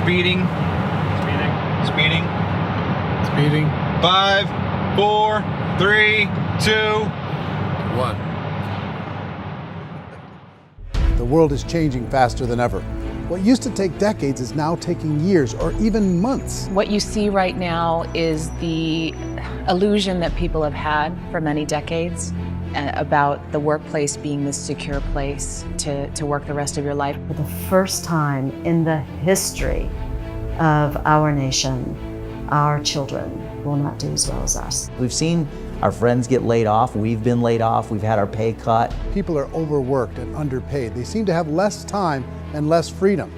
Speeding. Speeding. Speeding. 5, 4, 3, 2, 1. The world is changing faster than ever. What used to take decades is now taking years or even months. What you see right now is the illusion that people have had for many decades about the workplace being this secure place to work the rest of your life. For the first time in the history of our nation, our children will not do as well as us. We've seen our friends get laid off, we've been laid off, we've had our pay cut. People are overworked and underpaid. They seem to have less time and less freedom.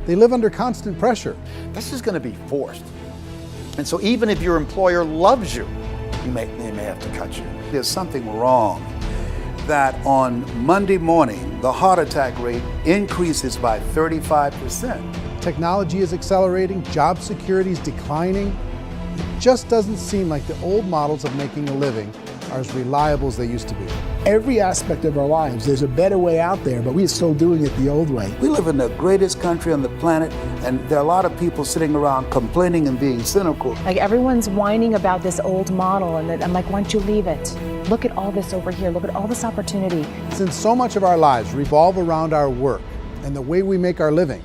They live under constant pressure. This is going to be forced. And so even if your employer loves you, they may have to cut you. There's something wrong that on Monday morning, the heart attack rate increases by 35%. Technology is accelerating, job security is declining. It just doesn't seem like the old models of making a living are as reliable as they used to be. Every aspect of our lives, there's a better way out there, but we're still doing it the old way. We live in the greatest country on the planet, and there are a lot of people sitting around complaining and being cynical. Like everyone's whining about this old model, and I'm like, why don't you leave it? Look at all this over here. Look at all this opportunity. Since so much of our lives revolve around our work and the way we make our living,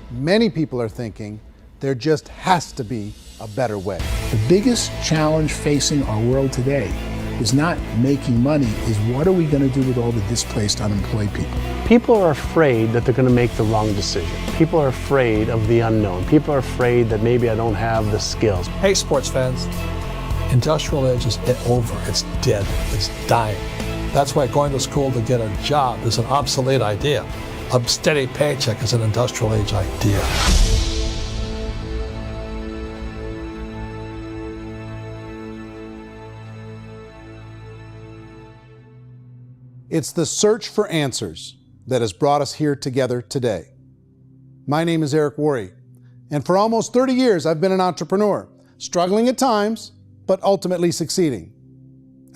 many people are thinking there just has to be a better way. The biggest challenge facing our world today is not making money, is what are we going to do with all the displaced, unemployed people? People are afraid that they're going to make the wrong decision. People are afraid of the unknown. People are afraid that maybe I don't have the skills. Hey, sports fans, industrial age is over. It's dead. It's dying. That's why going to school to get a job is an obsolete idea. A steady paycheck is an industrial age idea. It's the search for answers that has brought us here together today. My name is Eric Worre, and for almost 30 years I've been an entrepreneur, struggling at times, but ultimately succeeding.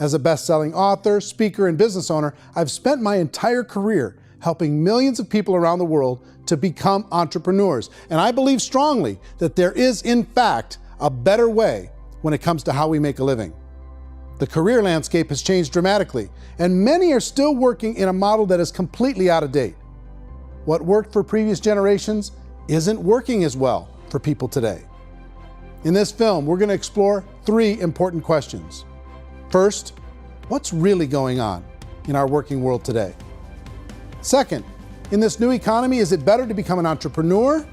As a best-selling author, speaker, and business owner, I've spent my entire career helping millions of people around the world to become entrepreneurs. And I believe strongly that there is, in fact, a better way when it comes to how we make a living. The career landscape has changed dramatically, and many are still working in a model that is completely out of date. What worked for previous generations isn't working as well for people today. In this film, we're going to explore 3 important questions. First, what's really going on in our working world today? Second, in this new economy, is it better to become an entrepreneur,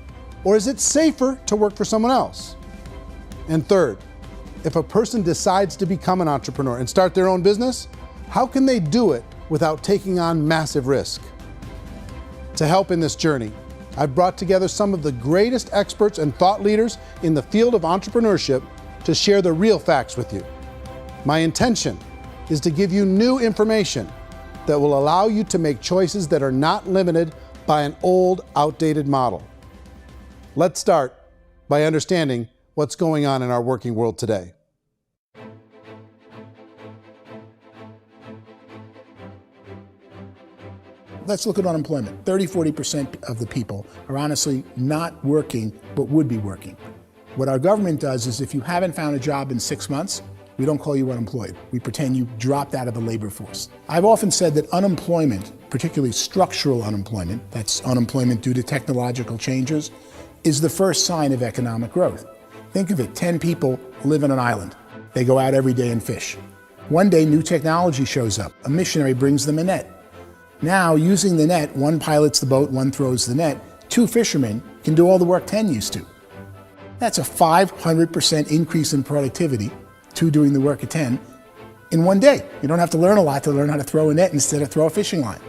or is it safer to work for someone else? And third, if a person decides to become an entrepreneur and start their own business, how can they do it without taking on massive risk? To help in this journey, I've brought together some of the greatest experts and thought leaders in the field of entrepreneurship to share the real facts with you. My intention is to give you new information that will allow you to make choices that are not limited by an old, outdated model. Let's start by understanding what's going on in our working world today. Let's look at unemployment. 30–40% of the people are honestly not working, but would be working. What our government does is if you haven't found a job in 6 months, we don't call you unemployed. We pretend you dropped out of the labor force. I've often said that unemployment, particularly structural unemployment, that's unemployment due to technological changes, is the first sign of economic growth. Think of it, 10 people live on an island. They go out every day and fish. One day, new technology shows up. A missionary brings them a net. Now, using the net, one pilots the boat, one throws the net. 2 fishermen can do all the work 10 used to. That's a 500% increase in productivity, 2 doing the work of 10, in one day. You don't have to learn a lot to learn how to throw a net instead of throw a fishing line.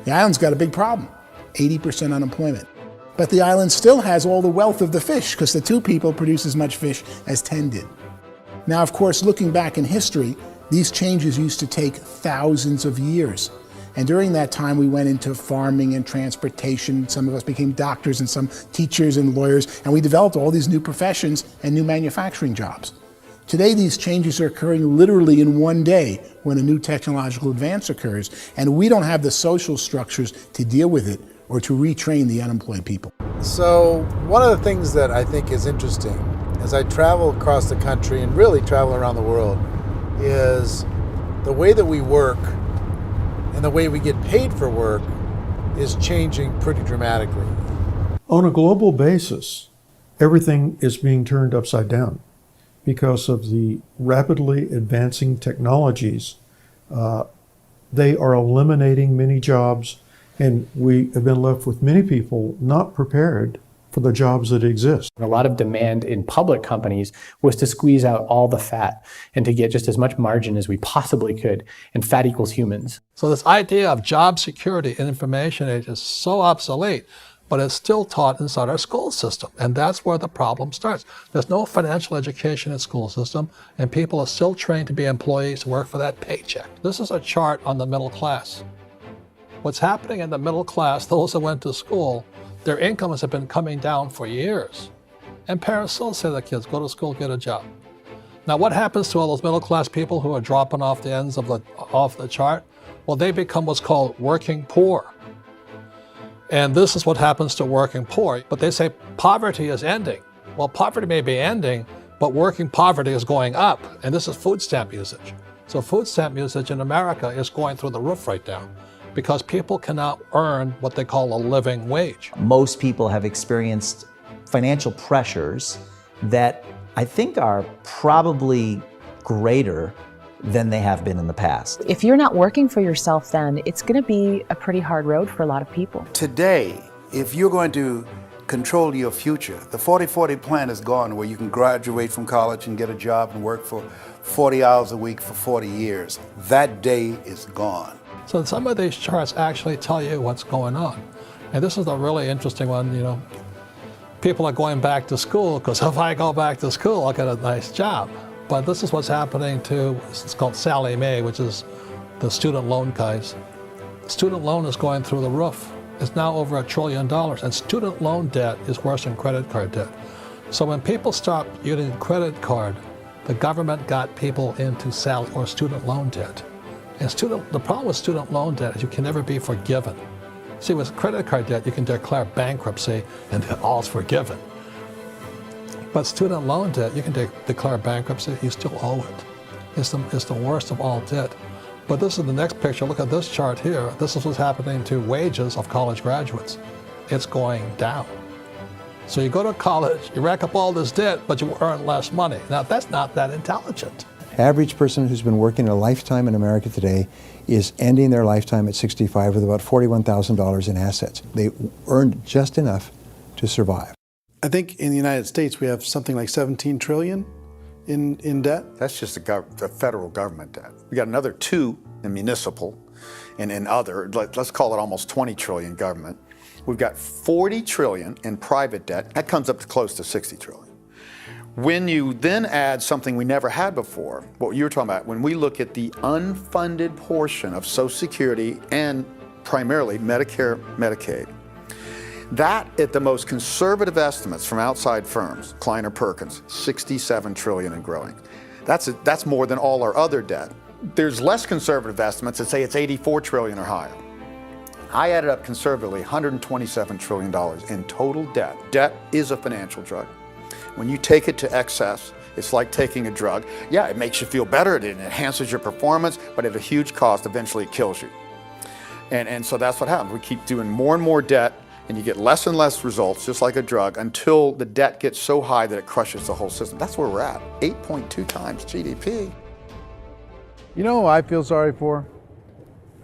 The island's got a big problem, 80% unemployment. But the island still has all the wealth of the fish because the 2 people produce as much fish as 10 did. Now, of course, looking back in history, these changes used to take thousands of years. And during that time, we went into farming and transportation. Some of us became doctors and some teachers and lawyers, and we developed all these new professions and new manufacturing jobs. Today, these changes are occurring literally in one day when a new technological advance occurs, and we don't have the social structures to deal with it or to retrain the unemployed people. So one of the things that I think is interesting as I travel across the country and really travel around the world is the way that we work and the way we get paid for work is changing pretty dramatically. On a global basis, everything is being turned upside down because of the rapidly advancing technologies. They are eliminating many jobs, and we have been left with many people not prepared for the jobs that exist. A lot of demand in public companies was to squeeze out all the fat and to get just as much margin as we possibly could, and fat equals humans. So this idea of job security and information age is so obsolete, but it's still taught inside our school system, and that's where the problem starts. There's no financial education in school system, and people are still trained to be employees to work for that paycheck. This is a chart on the middle class. What's happening in the middle class, those that went to school, their incomes have been coming down for years. And parents still say to their kids, go to school, get a job. Now what happens to all those middle class people who are dropping off the ends of the chart? Well, they become what's called working poor. And this is what happens to working poor. But they say poverty is ending. Well, poverty may be ending, but working poverty is going up. And this is food stamp usage. So food stamp usage in America is going through the roof right now, because people cannot earn what they call a living wage. Most people have experienced financial pressures that I think are probably greater than they have been in the past. If you're not working for yourself, then it's going to be a pretty hard road for a lot of people. Today, if you're going to control your future, the 40-40 plan is gone, where you can graduate from college and get a job and work for 40 hours a week for 40 years. That day is gone. So some of these charts actually tell you what's going on. And this is a really interesting one. You know, people are going back to school because if I go back to school, I'll get a nice job. But this is what's happening to, it's called Sallie Mae, which is the student loan guys. Student loan is going through the roof. It's now over $1 trillion, and student loan debt is worse than credit card debt. So when people stopped using credit card, the government got people into student loan debt. And the problem with student loan debt is you can never be forgiven. See, with credit card debt, you can declare bankruptcy and all's forgiven. But student loan debt, you can declare bankruptcy, you still owe it. It's the worst of all debt. But this is the next picture. Look at this chart here. This is what's happening to wages of college graduates. It's going down. So you go to college, you rack up all this debt, but you earn less money. Now, that's not that intelligent. Average person who's been working a lifetime in America today is ending their lifetime at 65 with about $41,000 in assets. They earned just enough to survive. I think in the United States we have something like 17 trillion in debt. That's just the federal government debt. We got another 2 in municipal and in other, let's call it almost 20 trillion government. We've got 40 trillion in private debt. That comes up to close to 60 trillion. When you then add something we never had before, what you were talking about, when we look at the unfunded portion of Social Security and primarily Medicare, Medicaid, that, at the most conservative estimates from outside firms, Kleiner Perkins, 67 trillion and growing. That's more than all our other debt. There's less conservative estimates that say it's 84 trillion or higher. I added up conservatively $127 trillion in total debt. Debt is a financial drug. When you take it to excess, it's like taking a drug. Yeah, it makes you feel better, it enhances your performance, but at a huge cost, eventually it kills you. And so that's what happens. We keep doing more and more debt, and you get less and less results, just like a drug, until the debt gets so high that it crushes the whole system. That's where we're at, 8.2 times GDP. You know who I feel sorry for?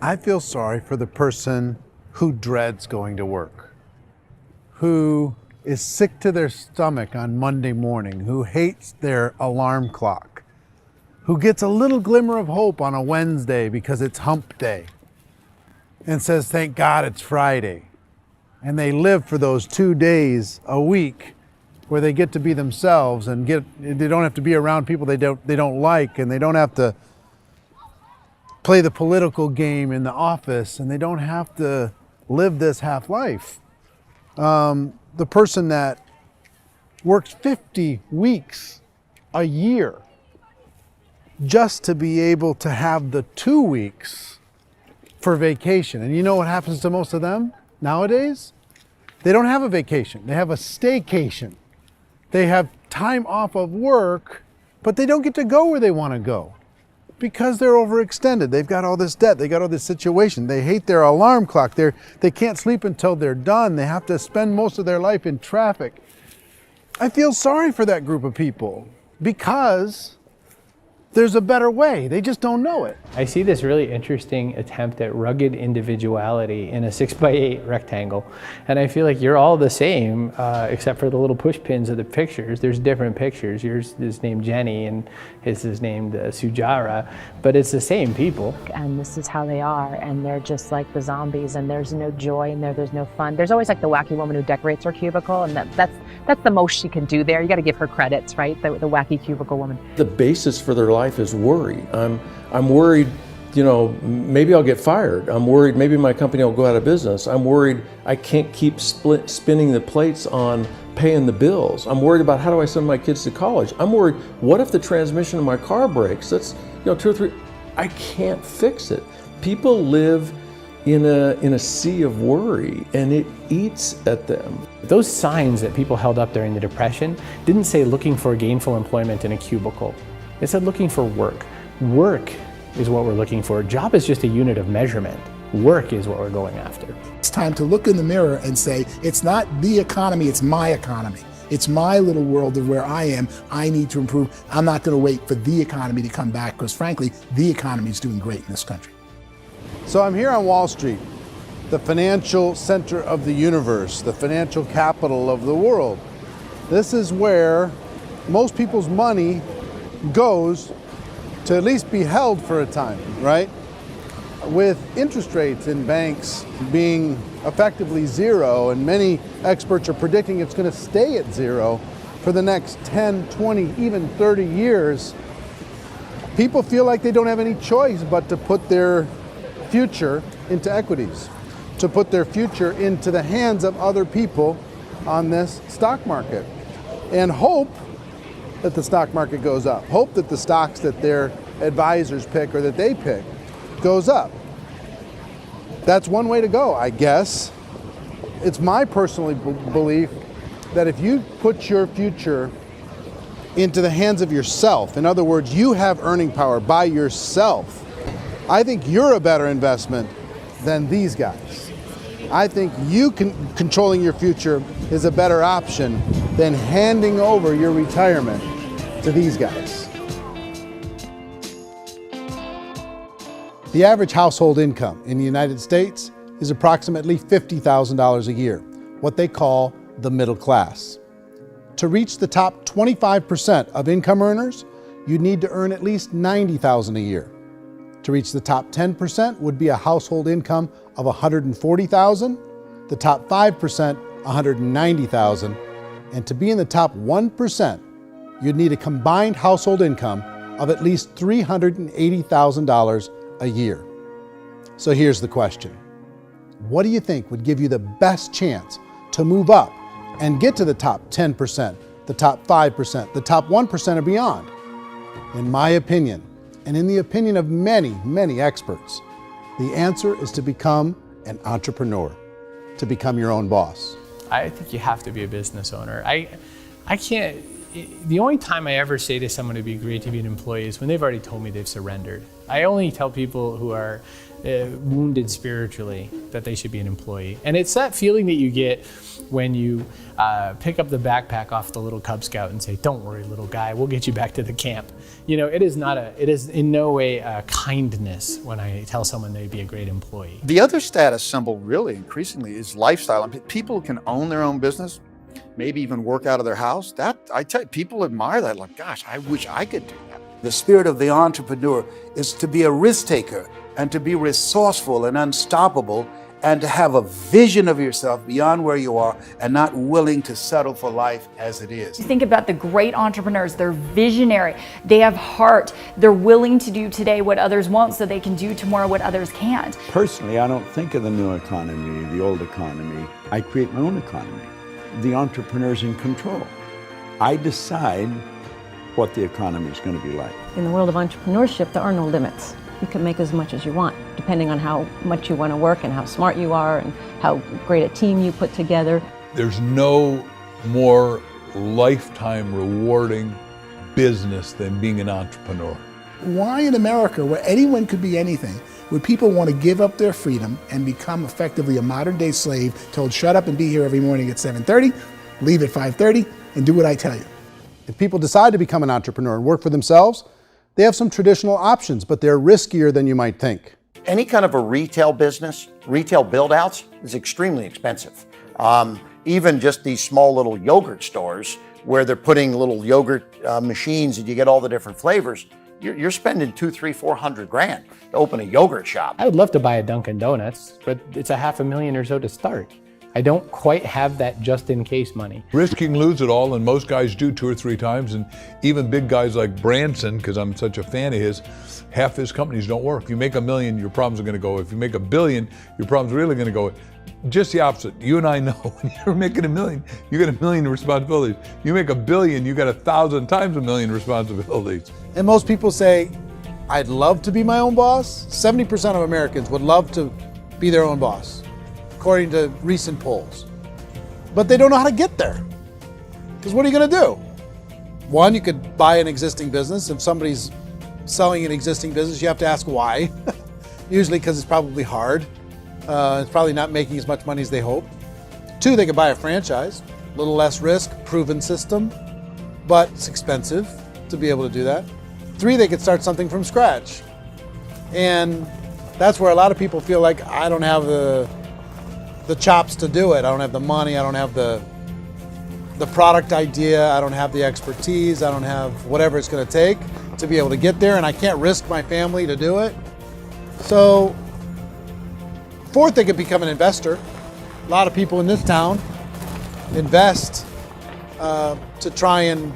I feel sorry for the person who dreads going to work, who is sick to their stomach on Monday morning, who hates their alarm clock, who gets a little glimmer of hope on a Wednesday because it's hump day and says, thank God it's Friday. And they live for those 2 days a week where they get to be themselves and they don't have to be around people they don't like, and they don't have to play the political game in the office, and they don't have to live this half life. The person that works 50 weeks a year just to be able to have the 2 weeks for vacation. And you know what happens to most of them nowadays? They don't have a vacation. They have a staycation. They have time off of work, but they don't get to go where they want to go because they're overextended. They've got all this debt. They got all this situation. They hate their alarm clock. They can't sleep until they're done. They have to spend most of their life in traffic. I feel sorry for that group of people because there's a better way. They just don't know it. I see this really interesting attempt at rugged individuality in a 6x8 rectangle. And I feel like you're all the same, except for the little push pins of the pictures. There's different pictures. Yours is named Jenny and his is named Sujara, but it's the same people. And this is how they are, and they're just like the zombies, and there's no joy in there, there's no fun. There's always like the wacky woman who decorates her cubicle, and that's the most she can do there. You gotta give her credits, right? The wacky cubicle woman. The basis for their life is worry. I'm worried, you know, maybe I'll get fired. I'm worried maybe my company will go out of business. I'm worried I can't keep spinning the plates on paying the bills. I'm worried about how do I send my kids to college. I'm worried, what if the transmission of my car breaks? That's, you know, 2 or 3, I can't fix it. People live in a sea of worry, and it eats at them. Those signs that people held up during the Depression didn't say looking for gainful employment in a cubicle. It said looking for work. Work is what we're looking for. Job is just a unit of measurement. Work is what we're going after. It's time to look in the mirror and say, it's not the economy, it's my economy. It's my little world of where I am. I need to improve. I'm not going to wait for the economy to come back because frankly, the economy is doing great in this country. So I'm here on Wall Street, the financial center of the universe, the financial capital of the world. This is where most people's money goes to at least be held for a time, right? With interest rates in banks being effectively zero, and many experts are predicting it's going to stay at zero for the next 10, 20, even 30 years, people feel like they don't have any choice but to put their future into equities, to put their future into the hands of other people on this stock market, and hope that the stock market goes up, hope that the stocks that their advisors pick or that they pick goes up. That's one way to go, I guess. It's my personal belief that if you put your future into the hands of yourself, in other words, you have earning power by yourself, I think you're a better investment than these guys. I think controlling your future is a better option than handing over your retirement to these guys. The average household income in the United States is approximately $50,000 a year, what they call the middle class. To reach the top 25% of income earners, you'd need to earn at least $90,000 a year. To reach the top 10% would be a household income of $140,000, the top 5%, $190,000, and to be in the top 1%, you'd need a combined household income of at least $380,000 a year. So here's the question. What do you think would give you the best chance to move up and get to the top 10%, the top 5%, the top 1% or beyond? In my opinion, and in the opinion of many, many experts, the answer is to become an entrepreneur, to become your own boss. I think you have to be a business owner. I can't, the only time I ever say to someone it'd be great to be an employee is when they've already told me they've surrendered. I only tell people who are wounded spiritually that they should be an employee. And it's that feeling that you get when you pick up the backpack off the little Cub Scout and say, "Don't worry, little guy, we'll get you back to the camp." You know, it is in no way a kindness when I tell someone they'd be a great employee. The other status symbol really increasingly is lifestyle. I mean, people can own their own business, maybe even work out of their house. That, I tell you, people admire that, like, gosh, I wish I could do that. The spirit of the entrepreneur is to be a risk taker and to be resourceful and unstoppable and to have a vision of yourself beyond where you are and not willing to settle for life as it is. You think about the great entrepreneurs, they're visionary, they have heart, they're willing to do today what others won't so they can do tomorrow what others can't. Personally, I don't think of the new economy, the old economy. I create my own economy. The entrepreneur's in control. I decide what the economy is going to be like. In the world of entrepreneurship, there are no limits. You can make as much as you want. depending on how much you want to work and how smart you are and how great a team you put together. There's no more lifetime rewarding business than being an entrepreneur. Why in America, where anyone could be anything, would people want to give up their freedom and become effectively a modern-day slave, told shut up and be here every morning at 7:30, leave at 5:30, and do what I tell you? If people decide to become an entrepreneur and work for themselves, they have some traditional options, but they're riskier than you might think. Any kind of a retail business, retail build-outs, is extremely expensive. Even just these small little yogurt stores where they're putting little yogurt machines and you get all the different flavors, you're spending $200,000, $300,000, $400,000 to open a yogurt shop. I would love to buy a Dunkin' Donuts, but it's $500,000 or so to start. I don't quite have that just in case money. Risking lose it all, and most guys do 2 or 3 times, and even big guys like Branson, because I'm such a fan of his, half his companies don't work. If you make $1 million, your problems are going to go. If you make $1 billion, your problems are really going to go. Just the opposite. You and I know when you're making $1 million, you got $1 million responsibilities. You make $1 billion, you got 1,000 times $1 million responsibilities. And most people say, I'd love to be my own boss. 70% of Americans would love to be their own boss, according to recent polls. But they don't know how to get there. Because what are you going to do? One, you could buy an existing business. If somebody's selling an existing business, you have to ask why. Usually because it's probably hard. It's probably not making as much money as they hope. 2, they could buy a franchise. A little less risk, proven system, but it's expensive to be able to do that. 3, they could start something from scratch. And that's where a lot of people feel like, I don't have the chops to do it. I don't have the money. I don't have the product idea. I don't have the expertise. I don't have whatever it's going to take to be able to get there, and I can't risk my family to do it. So, 4th, they could become an investor. A lot of people in this town invest to try and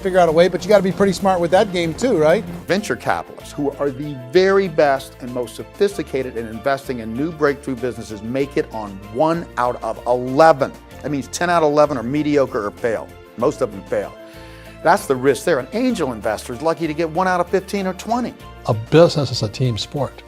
figure out a way, but you got to be pretty smart with that game too, right? Venture capitalists, who are the very best and most sophisticated in investing in new breakthrough businesses, make it on 1 out of 11. That means 10 out of 11 are mediocre or fail. Most of them fail. That's the risk there. An angel investor is lucky to get 1 out of 15 or 20. A business is a team sport.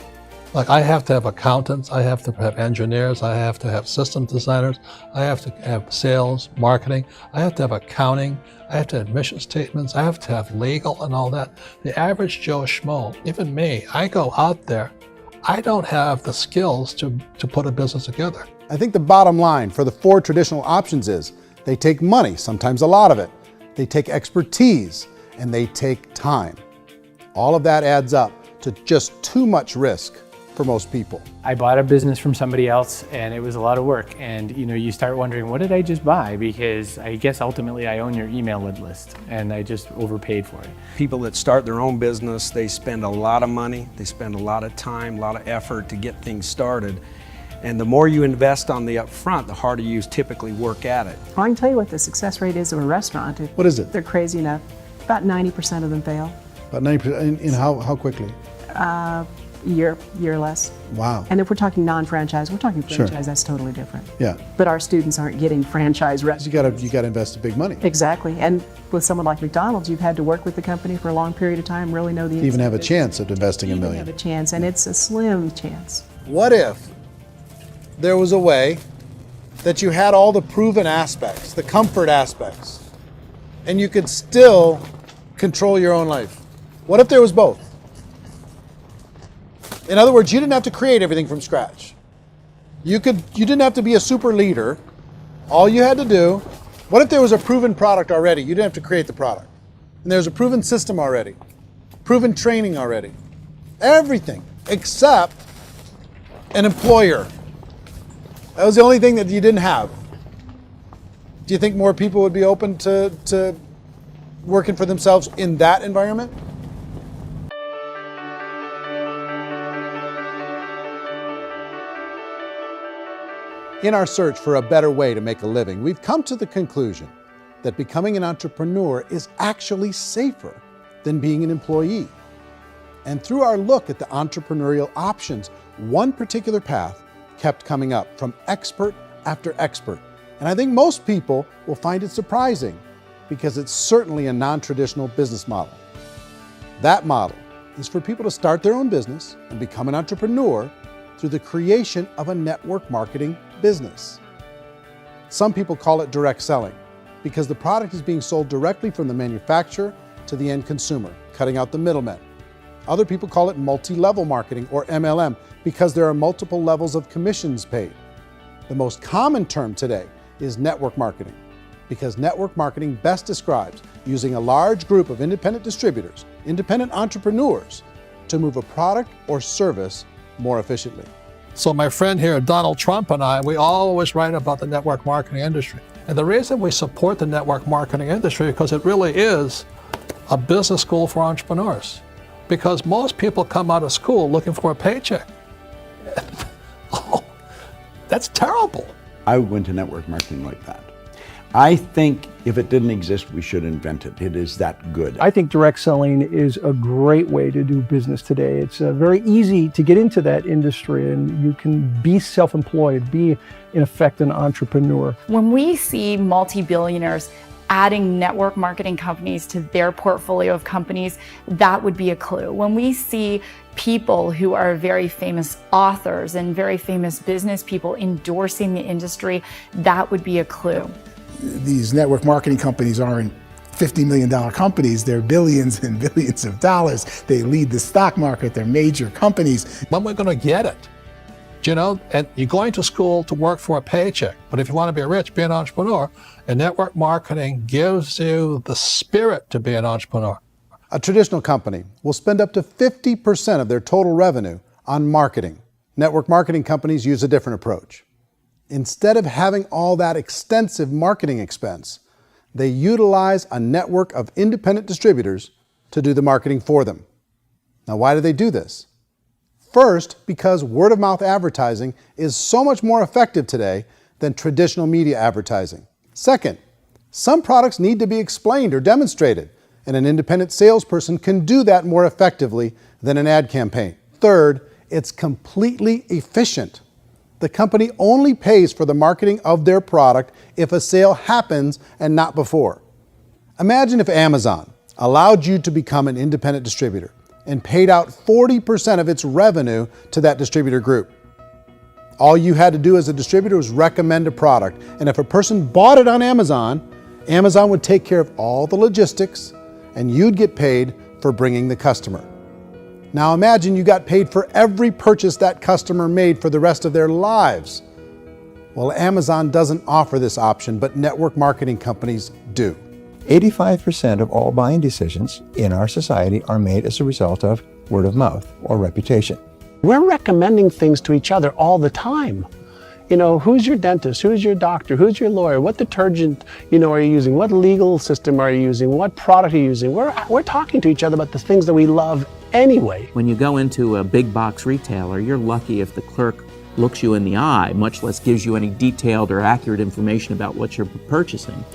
Like, I have to have accountants, I have to have engineers, I have to have system designers, I have to have sales, marketing, I have to have accounting, I have to have mission statements, I have to have legal and all that. The average Joe Schmo, even me, I go out there, I don't have the skills to put a business together. I think the bottom line for the 4 traditional options is they take money, sometimes a lot of it. They take expertise, and they take time. All of that adds up to just too much risk for most people. I bought a business from somebody else and it was a lot of work. And you start wondering, what did I just buy? Because I guess ultimately I own your email list and I just overpaid for it. People that start their own business, they spend a lot of money, they spend a lot of time, a lot of effort to get things started. And the more you invest on the upfront, the harder you typically work at it. Well, I can tell you what the success rate is of a restaurant. What is it? They're crazy enough. About 90% of them fail. About 90%, in how quickly? Year less. Wow. And if we're talking non-franchise, we're talking franchise, Sure. That's totally different. Yeah. But our students aren't getting franchise restaurants. You got to invest the big money. Exactly. And with someone like McDonald's, you've had to work with the company for a long period of time, really know the To even have a business. chance at investing $1 million. Have a chance, and it's a slim chance. What if there was a way that you had all the proven aspects, the comfort aspects, and you could still control your own life? What if there was both? In other words, you didn't have to create everything from scratch. You didn't have to be a super leader. All you had to do, what if there was a proven product already? You didn't have to create the product. And there's a proven system already, proven training already. Everything except an employer. That was the only thing that you didn't have. Do you think more people would be open to working for themselves in that environment? In our search for a better way to make a living, we've come to the conclusion that becoming an entrepreneur is actually safer than being an employee. And through our look at the entrepreneurial options, one particular path kept coming up from expert after expert. And I think most people will find it surprising because it's certainly a non-traditional business model. That model is for people to start their own business and become an entrepreneur through the creation of a network marketing business. Some people call it direct selling because the product is being sold directly from the manufacturer to the end consumer, cutting out the middlemen. Other people call it multi-level marketing, or MLM, because there are multiple levels of commissions paid. The most common term today is network marketing, because network marketing best describes using a large group of independent distributors, independent entrepreneurs, to move a product or service more efficiently. So my friend here, Donald Trump, and I, we always write about the network marketing industry. And the reason we support the network marketing industry is because it really is a business school for entrepreneurs. Because most people come out of school looking for a paycheck. Oh, that's terrible. I went to network marketing like that. I think if it didn't exist, we should invent it. It is that good. I think direct selling is a great way to do business today. It's very easy to get into that industry, and you can be self-employed, be in effect an entrepreneur. When we see multi-billionaires adding network marketing companies to their portfolio of companies, that would be a clue. When we see people who are very famous authors and very famous business people endorsing the industry, that would be a clue. These network marketing companies aren't $50 million companies, they're billions and billions of dollars. They lead the stock market, they're major companies. When we're going to get it? You know, and you're going to school to work for a paycheck, but if you want to be rich, be an entrepreneur, and network marketing gives you the spirit to be an entrepreneur. A traditional company will spend up to 50% of their total revenue on marketing. Network marketing companies use a different approach. Instead of having all that extensive marketing expense, they utilize a network of independent distributors to do the marketing for them. Now, why do they do this? First, because word-of-mouth advertising is so much more effective today than traditional media advertising. Second, some products need to be explained or demonstrated, and an independent salesperson can do that more effectively than an ad campaign. Third, it's completely efficient. The company only pays for the marketing of their product if a sale happens and not before. Imagine if Amazon allowed you to become an independent distributor and paid out 40% of its revenue to that distributor group. All you had to do as a distributor was recommend a product, and if a person bought it on Amazon, Amazon would take care of all the logistics and you'd get paid for bringing the customer. Now imagine you got paid for every purchase that customer made for the rest of their lives. Well, Amazon doesn't offer this option, but network marketing companies do. 85% of all buying decisions in our society are made as a result of word of mouth or reputation. We're recommending things to each other all the time. You know, who's your dentist? Who's your doctor? Who's your lawyer? What detergent, are you using? What legal system are you using? What product are you using? We're talking to each other about the things that we love anyway. When you go into a big box retailer, you're lucky if the clerk looks you in the eye, much less gives you any detailed or accurate information about what you're purchasing.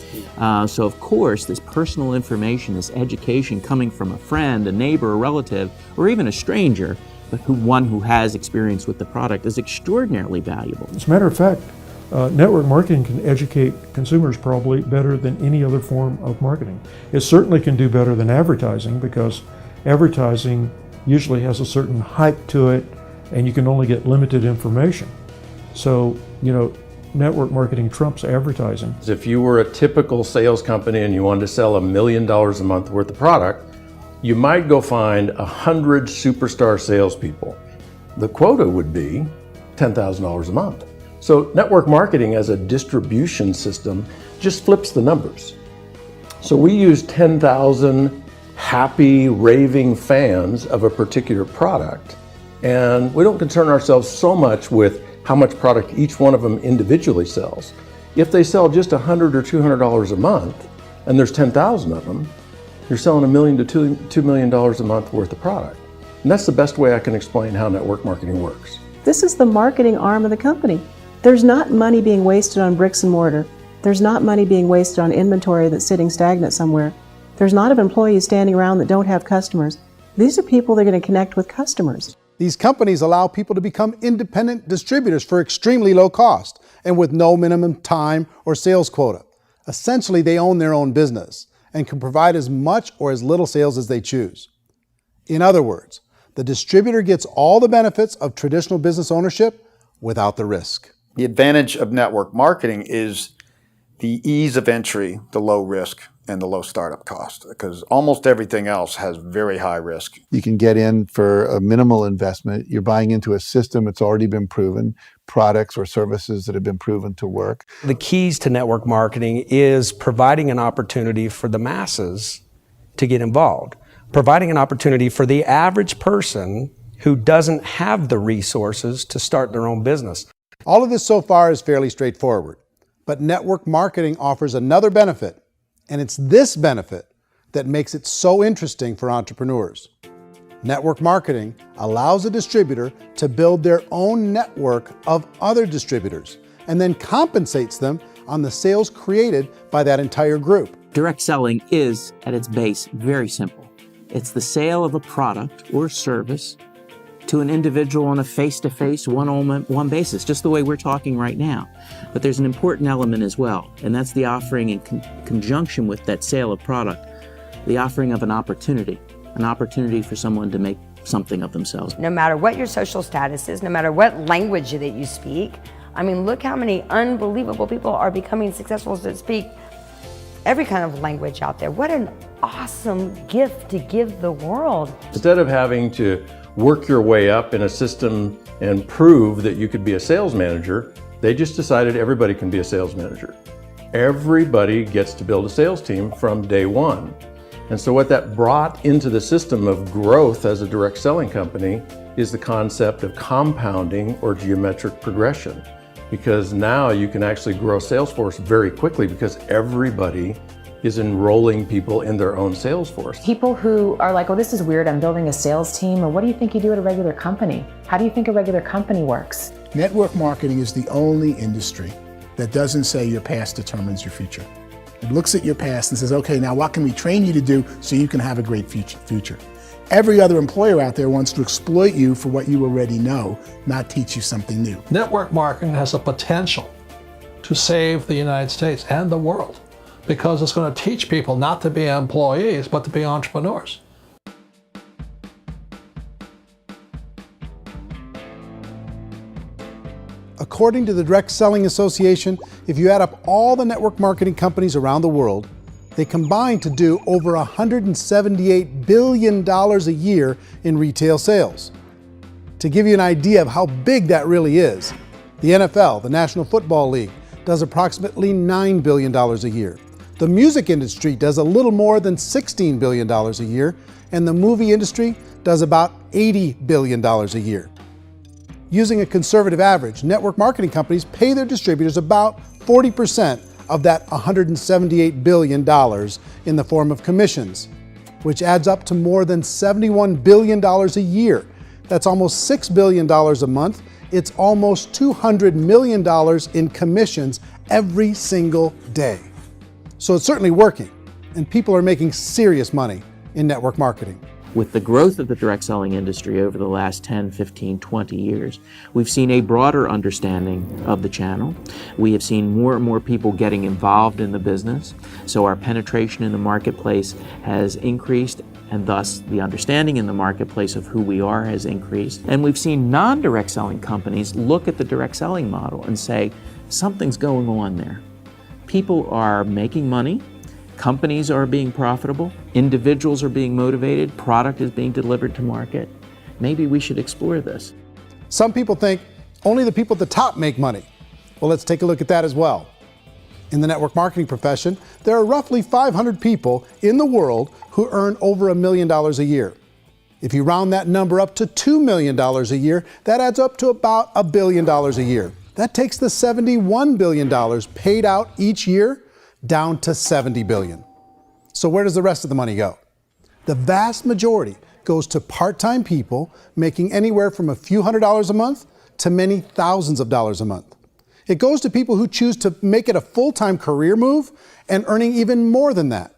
So of course, this personal information, this education coming from a friend, a neighbor, a relative, or even a stranger, but one who has experience with the product is extraordinarily valuable. As a matter of fact, network marketing can educate consumers probably better than any other form of marketing. It certainly can do better than advertising because advertising usually has a certain hype to it and you can only get limited information. So, network marketing trumps advertising. If you were a typical sales company and you wanted to sell $1 million a month worth of product, you might go find 100 superstar salespeople. The quota would be $10,000 a month. So network marketing as a distribution system just flips the numbers. So we use 10,000 happy, raving fans of a particular product, and we don't concern ourselves so much with how much product each one of them individually sells. If they sell just $100 or $200 a month, and there's 10,000 of them, you're selling $1 million to $2 million a month worth of product. And that's the best way I can explain how network marketing works. This is the marketing arm of the company. There's not money being wasted on bricks and mortar. There's not money being wasted on inventory that's sitting stagnant somewhere. There's not of employees standing around that don't have customers. These are people that are going to connect with customers. These companies allow people to become independent distributors for extremely low cost and with no minimum time or sales quota. Essentially, they own their own business and can provide as much or as little sales as they choose. In other words, The distributor gets all the benefits of traditional business ownership without the risk. The advantage of network marketing is the ease of entry, the low risk, and the low startup cost, because almost everything else has very high risk. You can get in for a minimal investment. You're buying into a system that's already been proven, products or services that have been proven to work. The keys to network marketing is providing an opportunity for the masses to get involved, providing an opportunity for the average person who doesn't have the resources to start their own business. All of this so far is fairly straightforward, but network marketing offers another benefit, and it's this benefit that makes it so interesting for entrepreneurs. Network marketing allows a distributor to build their own network of other distributors and then compensates them on the sales created by that entire group. Direct selling is, at its base, very simple. It's the sale of a product or service to an individual on a face-to-face, one-on-one basis, just the way we're talking right now. But there's an important element as well, and that's the offering in conjunction with that sale of product, the offering of an opportunity for someone to make something of themselves. No matter what your social status is, no matter what language that you speak, I mean, look how many unbelievable people are becoming successful that speak every kind of language out there. What an awesome gift to give the world. Instead of having to work your way up in a system and prove that you could be a sales manager, they just decided everybody can be a sales manager. Everybody gets to build a sales team from day one. And so what that brought into the system of growth as a direct selling company is the concept of compounding or geometric progression. Because now you can actually grow sales force very quickly because everybody is enrolling people in their own sales force. People who are like, oh, this is weird, I'm building a sales team, or what do you think you do at a regular company? How do you think a regular company works? Network marketing is the only industry that doesn't say your past determines your future. It looks at your past and says, okay, now what can we train you to do so you can have a great future? Every other employer out there wants to exploit you for what you already know, not teach you something new. Network marketing has a potential to save the United States and the world because it's going to teach people not to be employees, but to be entrepreneurs. According to the Direct Selling Association, if you add up all the network marketing companies around the world, they combine to do over $178 billion a year in retail sales. To give you an idea of how big that really is, the NFL, the National Football League, does approximately $9 billion a year. The music industry does a little more than $16 billion a year, and the movie industry does about $80 billion a year. Using a conservative average, network marketing companies pay their distributors about 40% of that $178 billion in the form of commissions, which adds up to more than $71 billion a year. That's almost $6 billion a month. It's almost $200 million in commissions every single day. So it's certainly working, and people are making serious money in network marketing. With the growth of the direct selling industry over the last 10, 15, 20 years, we've seen a broader understanding of the channel. We have seen more and more people getting involved in the business, so our penetration in the marketplace has increased, and thus the understanding in the marketplace of who we are has increased. And we've seen non-direct selling companies look at the direct selling model and say, something's going on there. People are making money, companies are being profitable, individuals are being motivated, product is being delivered to market. Maybe we should explore this. Some people think only the people at the top make money. Well, let's take a look at that as well. In the network marketing profession, there are roughly 500 people in the world who earn over $1 million a year. If you round that number up to $2 million a year, that adds up to about $1 billion a year. That takes the $71 billion paid out each year down to $70 billion. So where does the rest of the money go? The vast majority goes to part-time people making anywhere from a few $100s a month to many thousands of dollars a month. It goes to people who choose to make it a full-time career move and earning even more than that.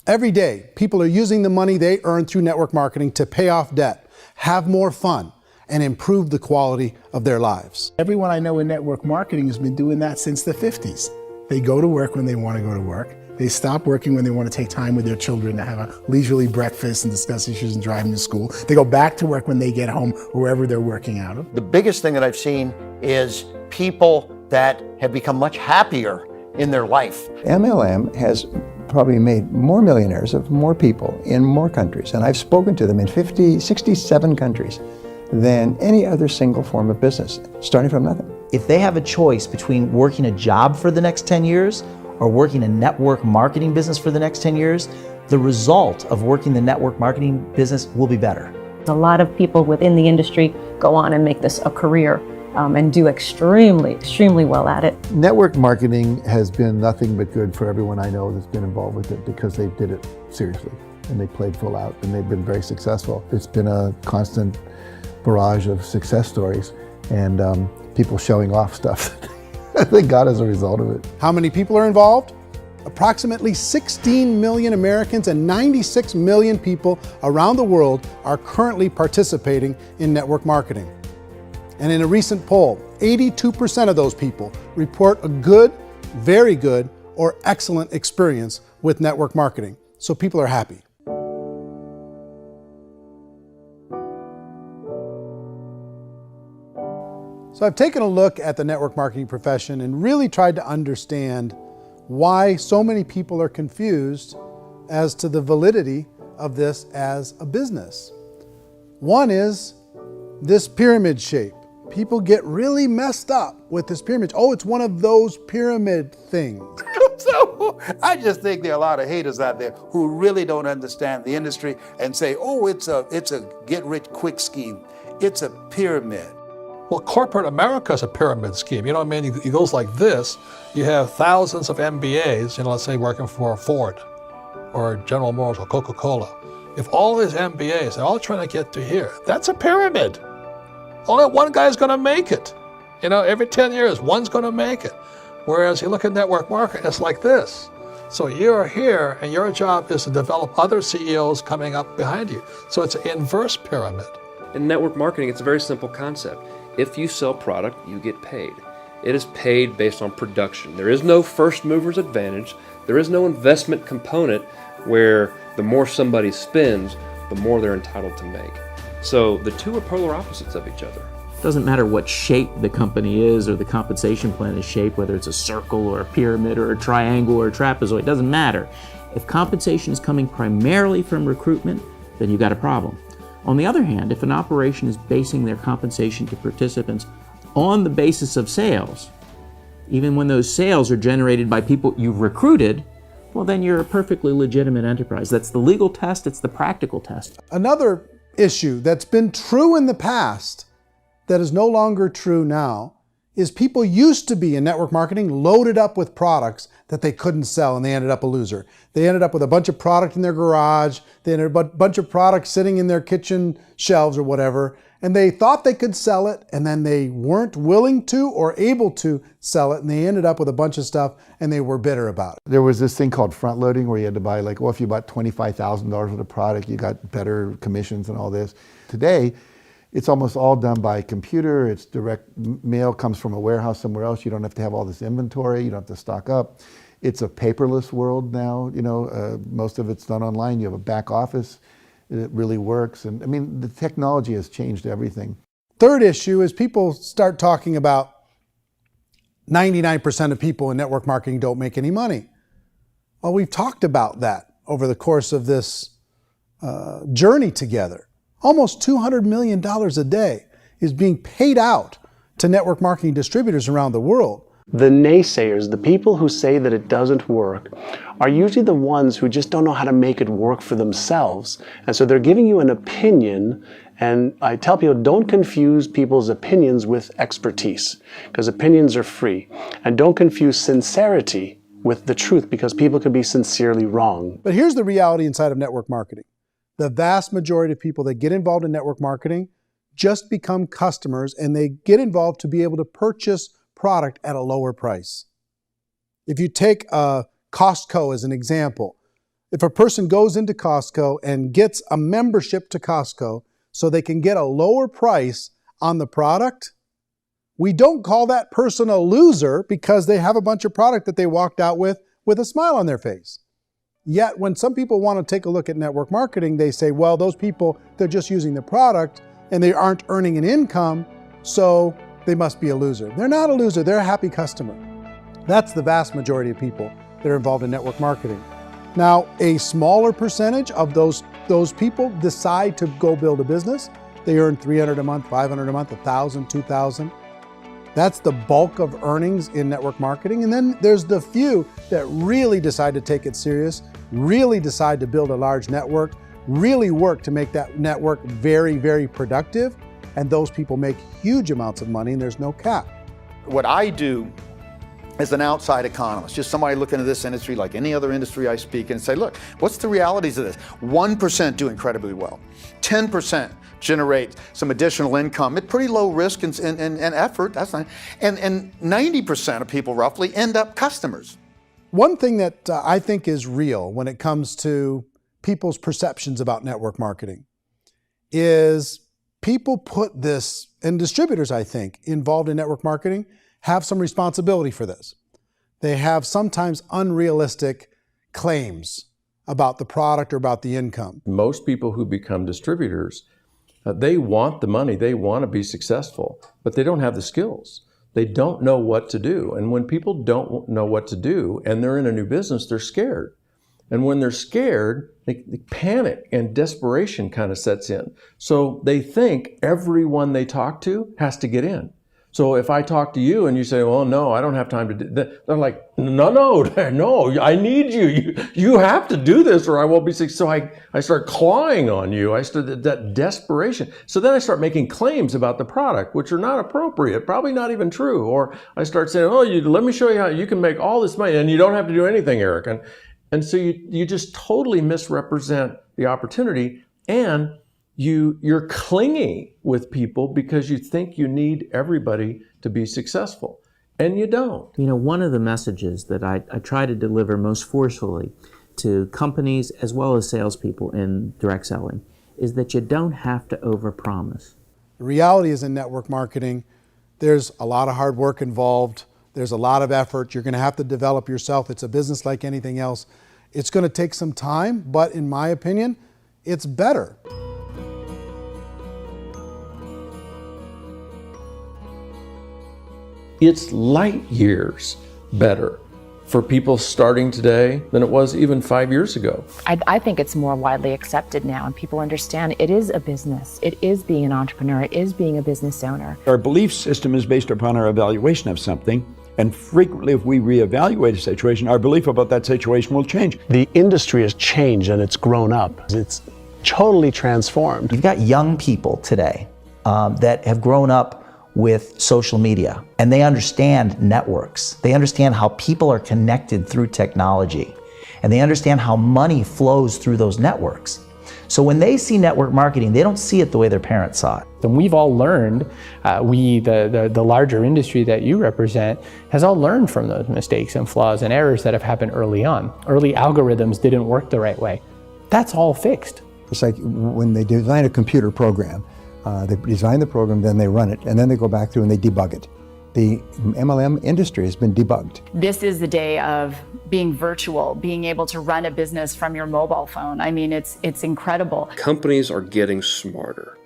Every day, people are using the money they earn through network marketing to pay off debt, have more fun, and improve the quality of their lives. Everyone I know in network marketing has been doing that since the 50s. They go to work when they want to go to work. They stop working when they want to take time with their children to have a leisurely breakfast and discuss issues and driving to school. They go back to work when they get home, wherever they're working out of. The biggest thing that I've seen is people that have become much happier in their life. MLM has probably made more millionaires of more people in more countries, and I've spoken to them in 67 countries than any other single form of business, starting from nothing. If they have a choice between working a job for the next 10 years or working a network marketing business for the next 10 years, the result of working the network marketing business will be better. A lot of people within the industry go on and make this a career and do extremely well at it. Network marketing has been nothing but good for everyone I know that's been involved with it because they did it seriously and they played full out and they've been very successful. It's been a constant barrage of success stories and people showing off stuff that they got as a result of it. How many people are involved? Approximately 16 million Americans and 96 million people around the world are currently participating in network marketing. And in a recent poll, 82% of those people report a good, very good, or excellent experience with network marketing. So people are happy. So I've taken a look at the network marketing profession and really tried to understand why so many people are confused as to the validity of this as a business. One is this pyramid shape. People get really messed up with this pyramid. Oh, it's one of those pyramid things. So I just think there are a lot of haters out there who really don't understand the industry and say, oh, it's a get-rich-quick scheme. It's a pyramid. Well, corporate America is a pyramid scheme. You know what I mean? It goes like this. You have thousands of MBAs, let's say working for Ford or General Motors or Coca-Cola. If all these MBAs, they're all trying to get to here, that's a pyramid. Only one guy's going to make it. Every 10 years, one's going to make it. Whereas you look at network marketing, it's like this. So you're here, and your job is to develop other CEOs coming up behind you. So it's an inverse pyramid. In network marketing, it's a very simple concept. If you sell product, you get paid. It is paid based on production. There is no first mover's advantage. There is no investment component where the more somebody spends, the more they're entitled to make. So the two are polar opposites of each other. Doesn't matter what shape the company is or the compensation plan is shaped, whether it's a circle or a pyramid or a triangle or a trapezoid, it doesn't matter. If compensation is coming primarily from recruitment, then you've got a problem. On the other hand, if an operation is basing their compensation to participants on the basis of sales, even when those sales are generated by people you've recruited, well, then you're a perfectly legitimate enterprise. That's the legal test, it's the practical test. Another issue that's been true in the past that is no longer true now is people used to be in network marketing loaded up with products that they couldn't sell and they ended up a loser. They ended up with a bunch of product in their garage, they ended up with a bunch of products sitting in their kitchen shelves or whatever, and they thought they could sell it and then they weren't willing to or able to sell it and they ended up with a bunch of stuff and they were bitter about it. There was this thing called front loading where you had to buy if you bought $25,000 worth of product, you got better commissions and all this. Today, it's almost all done by computer. It's direct mail, comes from a warehouse somewhere else. You don't have to have all this inventory. You don't have to stock up. It's a paperless world now. Most of it's done online. You have a back office. It really works. And I mean, the technology has changed everything. Third issue is people start talking about 99% of people in network marketing don't make any money. Well, we've talked about that over the course of this journey together. Almost $200 million a day is being paid out to network marketing distributors around the world. The naysayers, the people who say that it doesn't work, are usually the ones who just don't know how to make it work for themselves. And so they're giving you an opinion, and I tell people, don't confuse people's opinions with expertise, because opinions are free. And don't confuse sincerity with the truth, because people can be sincerely wrong. But here's the reality inside of network marketing. The vast majority of people that get involved in network marketing just become customers, and they get involved to be able to purchase product at a lower price. If you take Costco as an example, if a person goes into Costco and gets a membership to Costco so they can get a lower price on the product, we don't call that person a loser because they have a bunch of product that they walked out with with a smile on their face. Yet when some people want to take a look at network marketing, they say, well, those people, they're just using the product and they aren't earning an income, so they must be a loser. They're not a loser, they're a happy customer. That's the vast majority of people that are involved in network marketing. Now, a smaller percentage of those people decide to go build a business. They earn $300 a month, $500 a month, $1,000, $2,000. That's the bulk of earnings in network marketing. And then there's the few that really decide to take it serious, really decide to build a large network, really work to make that network very, very productive. And those people make huge amounts of money and there's no cap. What I do as an outside economist, just somebody looking at this industry like any other industry I speak in and say, look, what's the realities of this? 1% do incredibly well. 10% generate some additional income at pretty low risk and effort, that's not, and 90% of people roughly end up customers. One thing that I think is real when it comes to people's perceptions about network marketing is people put this, and distributors, I think, involved in network marketing have some responsibility for this. They have sometimes unrealistic claims about the product or about the income. Most people who become distributors, they want the money, they want to be successful, but they don't have the skills. They don't know what to do. And when people don't know what to do and they're in a new business, they're scared. And when they're scared, they panic and desperation kind of sets in. So they think everyone they talk to has to get in. So if I talk to you and you say, well, no, I don't have time to do that, they're like, no, I need you. You have to do this or I won't be successful. So I start clawing on you. I start that desperation. So then I start making claims about the product, which are not appropriate, probably not even true. Or I start saying, oh, let me show you how you can make all this money and you don't have to do anything, Eric. And so you just totally misrepresent the opportunity, and you're clingy with people because you think you need everybody to be successful, and you don't. You know, one of the messages that I try to deliver most forcefully to companies as well as salespeople in direct selling is that you don't have to overpromise. The reality is in network marketing, there's a lot of hard work involved. There's a lot of effort. You're going to have to develop yourself. It's a business like anything else. It's going to take some time, but in my opinion, it's better. It's light years better for people starting today than it was even 5 years ago. I think it's more widely accepted now, and people understand it is a business. It is being an entrepreneur. It is being a business owner. Our belief system is based upon our evaluation of something. And frequently, if we reevaluate a situation, our belief about that situation will change. The industry has changed and it's grown up. It's totally transformed. You've got young people today that have grown up with social media, and they understand networks. They understand how people are connected through technology, and they understand how money flows through those networks. So when they see network marketing, they don't see it the way their parents saw it. And we've all learned, the larger industry that you represent, has all learned from those mistakes and flaws and errors that have happened early on. Early algorithms didn't work the right way. That's all fixed. It's like when they design a computer program, they design the program, then they run it, and then they go back through and they debug it. The MLM industry has been debugged. This is the day of being virtual, being able to run a business from your mobile phone. I mean, it's incredible. Companies are getting smarter.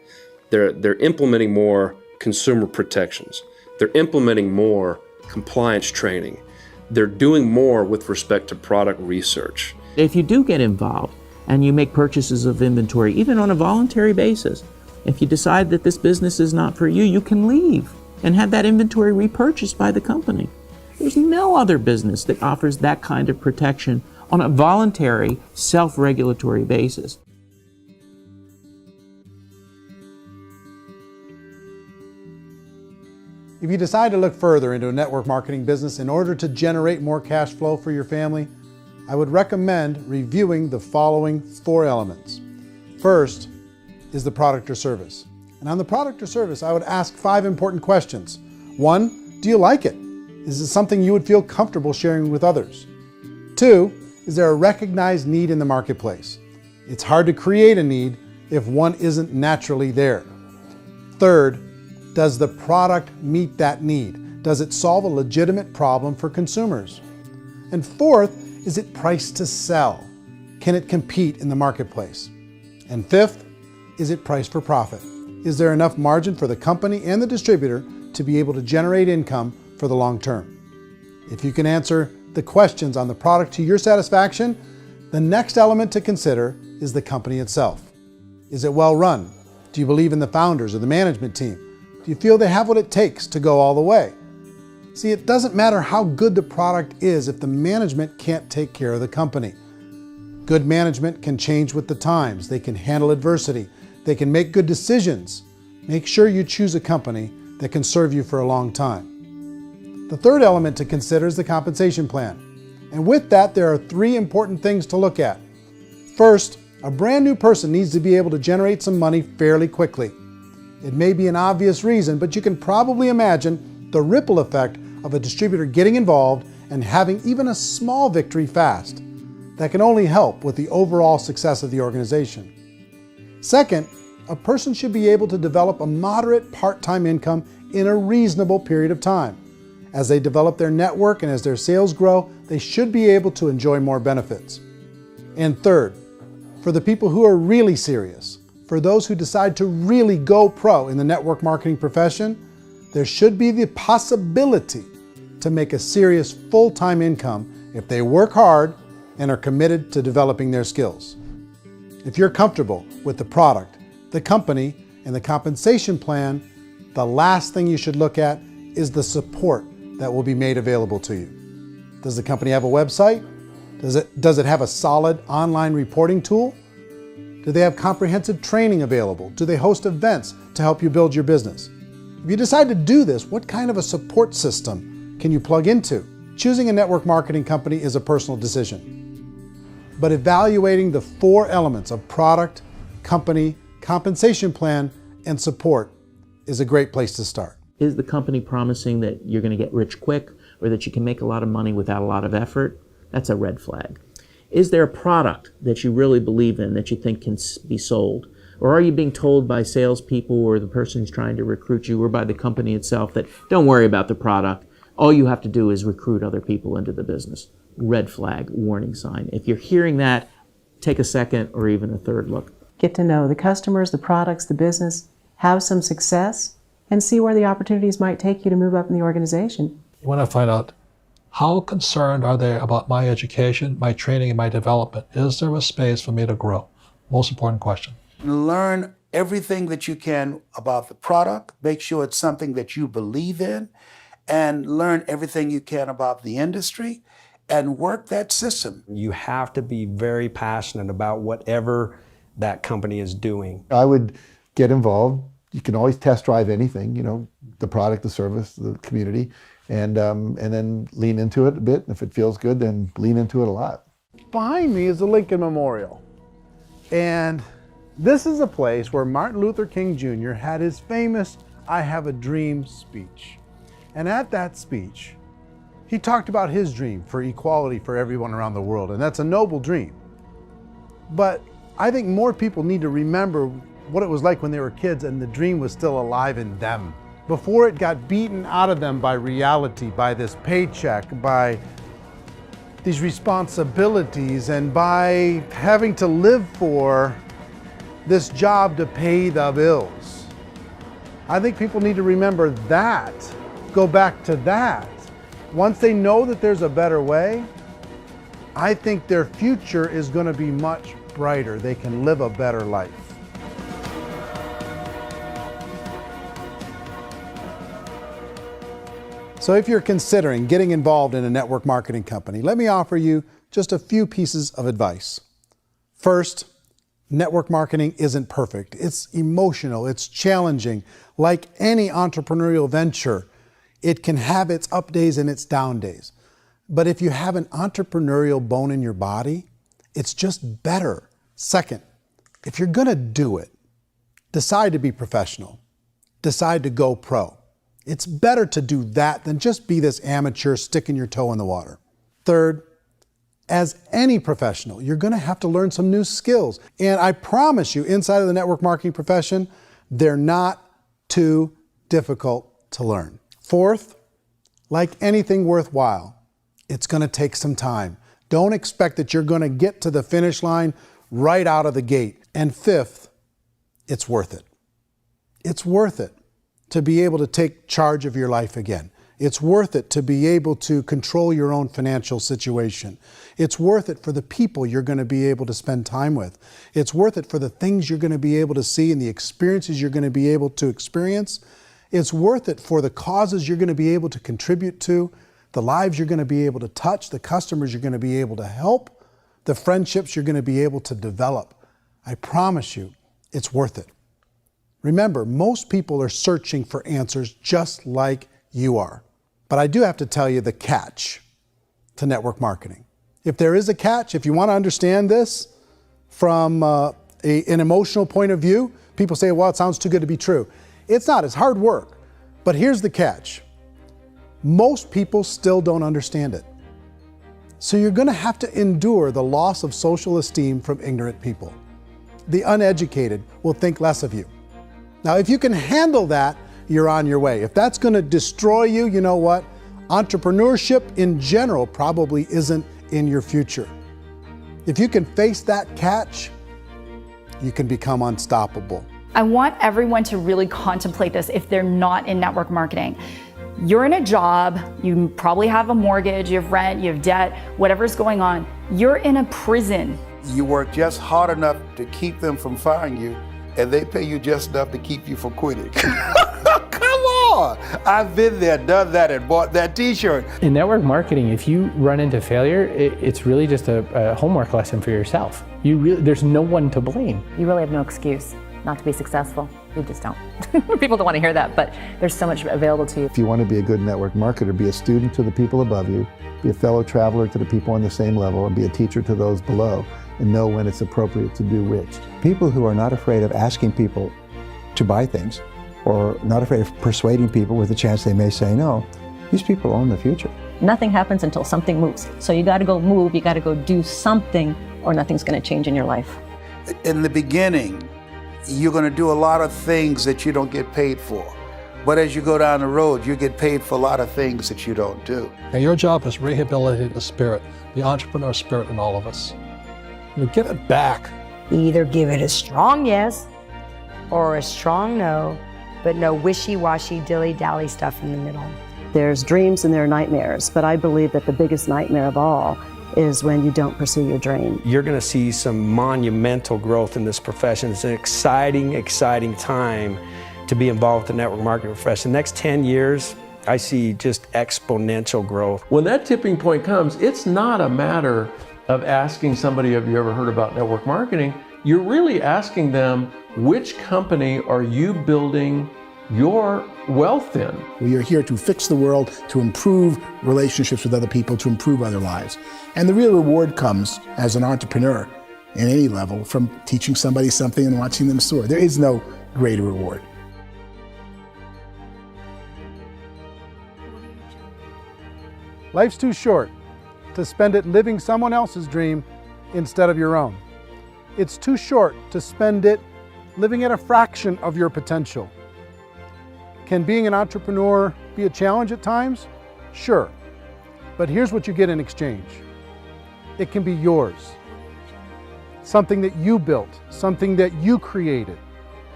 They're implementing more consumer protections. They're implementing more compliance training. They're doing more with respect to product research. If you do get involved and you make purchases of inventory, even on a voluntary basis, if you decide that this business is not for you, you can leave and have that inventory repurchased by the company. There's no other business that offers that kind of protection on a voluntary, self-regulatory basis. If you decide to look further into a network marketing business in order to generate more cash flow for your family, I would recommend reviewing the following 4 elements. First is the product or service. And on the product or service, I would ask 5 important questions. 1, do you like it? Is it something you would feel comfortable sharing with others? 2, is there a recognized need in the marketplace? It's hard to create a need if one isn't naturally there. 3rd, does the product meet that need? Does it solve a legitimate problem for consumers? And 4th, is it priced to sell? Can it compete in the marketplace? And fifth, is it priced for profit? Is there enough margin for the company and the distributor to be able to generate income for the long term? If you can answer the questions on the product to your satisfaction, the next element to consider is the company itself. Is it well run? Do you believe in the founders or the management team? Do you feel they have what it takes to go all the way? See, it doesn't matter how good the product is if the management can't take care of the company. Good management can change with the times. They can handle adversity. They can make good decisions. Make sure you choose a company that can serve you for a long time. The third element to consider is the compensation plan. And with that, there are three important things to look at. First, a brand new person needs to be able to generate some money fairly quickly. It may be an obvious reason, but you can probably imagine the ripple effect of a distributor getting involved and having even a small victory fast. That can only help with the overall success of the organization. Second, a person should be able to develop a moderate part-time income in a reasonable period of time. As they develop their network and as their sales grow, they should be able to enjoy more benefits. And third, for the people who are really serious, for those who decide to really go pro in the network marketing profession, there should be the possibility to make a serious full-time income if they work hard and are committed to developing their skills. If you're comfortable with the product, the company, and the compensation plan, the last thing you should look at is the support that will be made available to you. Does the company have a website? Does it have a solid online reporting tool? Do they have comprehensive training available? Do they host events to help you build your business? If you decide to do this, what kind of a support system can you plug into? Choosing a network marketing company is a personal decision. But evaluating the four elements of product, company, compensation plan, and support is a great place to start. Is the company promising that you're going to get rich quick or that you can make a lot of money without a lot of effort? That's a red flag. Is there a product that you really believe in that you think can be sold? Or are you being told by salespeople or the person who's trying to recruit you or by the company itself that don't worry about the product, all you have to do is recruit other people into the business? Red flag, warning sign. If you're hearing that, take a second or even a third look. Get to know the customers, the products, the business, have some success, and see where the opportunities might take you to move up in the organization. You want to find out how concerned are they about my education, my training, and my development? Is there a space for me to grow? Most important question. Learn everything that you can about the product. Make sure it's something that you believe in, and learn everything you can about the industry and work that system. You have to be very passionate about whatever that company is doing. I would get involved. You can always test drive anything, you know, the product, the service, the community, and then lean into it a bit. If it feels good, then lean into it a lot. Behind me is the Lincoln Memorial. And this is a place where Martin Luther King Jr. had his famous "I Have a Dream" speech. And at that speech, he talked about his dream for equality for everyone around the world, and that's a noble dream. But I think more people need to remember what it was like when they were kids and the dream was still alive in them. Before it got beaten out of them by reality, by this paycheck, by these responsibilities, and by having to live for this job to pay the bills. I think people need to remember that, go back to that. Once they know that there's a better way, I think their future is going to be much brighter. They can live a better life. So if you're considering getting involved in a network marketing company, let me offer you just a few pieces of advice. First, network marketing isn't perfect. It's emotional, it's challenging. Like any entrepreneurial venture, it can have its up days and its down days. But if you have an entrepreneurial bone in your body, it's just better. Second, if you're gonna do it, decide to be professional. Decide to go pro. It's better to do that than just be this amateur sticking your toe in the water. Third, as any professional, you're gonna have to learn some new skills. And I promise you, inside of the network marketing profession, they're not too difficult to learn. Fourth, like anything worthwhile, it's gonna take some time. Don't expect that you're going to get to the finish line right out of the gate. And fifth, it's worth it. It's worth it to be able to take charge of your life again. It's worth it to be able to control your own financial situation. It's worth it for the people you're going to be able to spend time with. It's worth it for the things you're going to be able to see and the experiences you're going to be able to experience. It's worth it for the causes you're going to be able to contribute to, the lives you're going to be able to touch, the customers you're going to be able to help, the friendships you're going to be able to develop. I promise you, it's worth it. Remember, most people are searching for answers just like you are. But I do have to tell you the catch to network marketing. If there is a catch, if you want to understand this from an emotional point of view, people say, well, it sounds too good to be true. It's not, it's hard work. But here's the catch. Most people still don't understand it. So you're going to have to endure the loss of social esteem from ignorant people. The uneducated will think less of you. Now, if you can handle that, you're on your way. If that's going to destroy you, you know what? Entrepreneurship in general probably isn't in your future. If you can face that catch, you can become unstoppable. I want everyone to really contemplate this if they're not in network marketing. You're in a job, you probably have a mortgage, you have rent, you have debt, whatever's going on. You're in a prison. You work just hard enough to keep them from firing you, and they pay you just enough to keep you from quitting. Come on! I've been there, done that, and bought that t-shirt. In network marketing, if you run into failure, it's really just a homework lesson for yourself. There's no one to blame. You really have no excuse not to be successful. You just don't. People don't want to hear that, but there's so much available to you. If you want to be a good network marketer, be a student to the people above you, be a fellow traveler to the people on the same level, and be a teacher to those below, and know when it's appropriate to do which. People who are not afraid of asking people to buy things, or not afraid of persuading people with a chance they may say no, these people own the future. Nothing happens until something moves. So you got to go move, you got to go do something, or nothing's going to change in your life. In the beginning, you're going to do a lot of things that you don't get paid for. But as you go down the road, you get paid for a lot of things that you don't do. And your job is rehabilitate the spirit, the entrepreneur spirit in all of us. Get it back. Either give it a strong yes or a strong no, but no wishy-washy, dilly-dally stuff in the middle. There's dreams and there are nightmares, but I believe that the biggest nightmare of all is when you don't pursue your dream. You're going to see some monumental growth in this profession. It's an exciting, exciting time to be involved with the network marketing profession. The next 10 years, I see just exponential growth. When that tipping point comes, it's not a matter of asking somebody, have you ever heard about network marketing? You're really asking them, which company are you building your wealth in? We are here to fix the world, to improve relationships with other people, to improve other lives. And the real reward comes as an entrepreneur in any level from teaching somebody something and watching them soar. There is no greater reward. Life's too short to spend it living someone else's dream instead of your own. It's too short to spend it living at a fraction of your potential. Can being an entrepreneur be a challenge at times? Sure. But here's what you get in exchange. It can be yours. Something that you built, something that you created,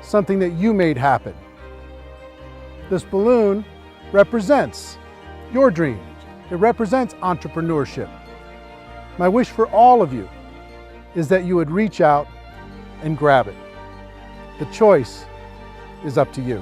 something that you made happen. This balloon represents your dream. It represents entrepreneurship. My wish for all of you is that you would reach out and grab it. The choice is up to you.